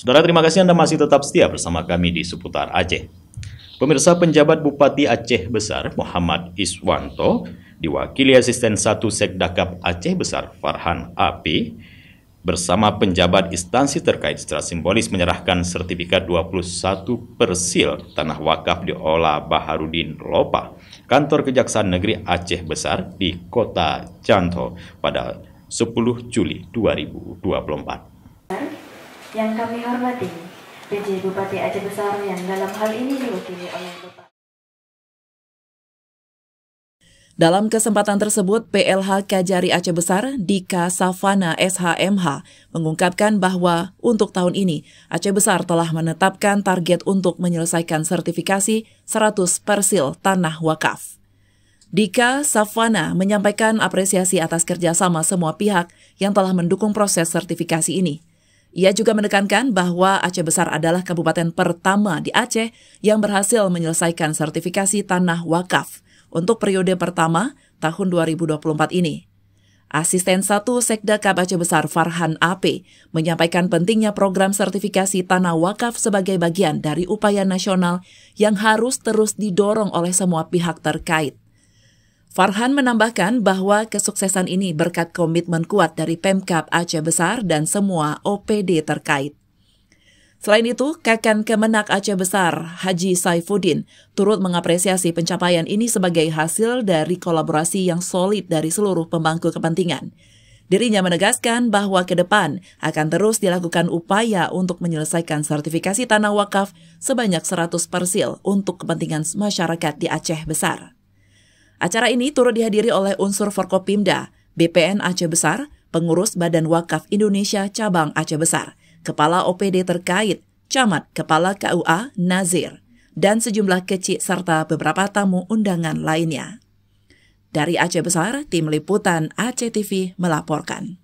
Saudara, terima kasih Anda masih tetap setia bersama kami di Seputar Aceh. Pemirsa, penjabat Bupati Aceh Besar Muhammad Iswanto diwakili Asisten 1 Sekdakap Aceh Besar Farhan AP bersama penjabat instansi terkait secara simbolis menyerahkan sertifikat 21 persil tanah wakaf di Ola Baharudin Lopa, Kantor Kejaksaan Negeri Aceh Besar di Kota Canto pada 10 Juli 2024. Yang kami hormati, PJ Bupati Aceh Besar yang dalam hal ini diwakili oleh Bapak. Dalam kesempatan tersebut, PLH Kajari Aceh Besar, Dika Savana SHMH, mengungkapkan bahwa untuk tahun ini, Aceh Besar telah menetapkan target untuk menyelesaikan sertifikasi 100 persil tanah wakaf. Dika Savana menyampaikan apresiasi atas kerjasama semua pihak yang telah mendukung proses sertifikasi ini. Ia juga menekankan bahwa Aceh Besar adalah kabupaten pertama di Aceh yang berhasil menyelesaikan sertifikasi tanah wakaf untuk periode pertama tahun 2024 ini. Asisten 1 Sekdakap Aceh Besar Farhan AP menyampaikan pentingnya program sertifikasi tanah wakaf sebagai bagian dari upaya nasional yang harus terus didorong oleh semua pihak terkait. Farhan menambahkan bahwa kesuksesan ini berkat komitmen kuat dari Pemkab Aceh Besar dan semua OPD terkait. Selain itu, Kakan Kemenak Aceh Besar, Haji Saifuddin, turut mengapresiasi pencapaian ini sebagai hasil dari kolaborasi yang solid dari seluruh pemangku kepentingan. Dirinya menegaskan bahwa ke depan akan terus dilakukan upaya untuk menyelesaikan sertifikasi tanah wakaf sebanyak 100 persil untuk kepentingan masyarakat di Aceh Besar. Acara ini turut dihadiri oleh unsur Forkopimda, BPN Aceh Besar, pengurus Badan Wakaf Indonesia Cabang Aceh Besar, Kepala OPD terkait, Camat, Kepala KUA, Nazir, dan sejumlah kecil serta beberapa tamu undangan lainnya. Dari Aceh Besar, Tim Liputan Aceh TV melaporkan.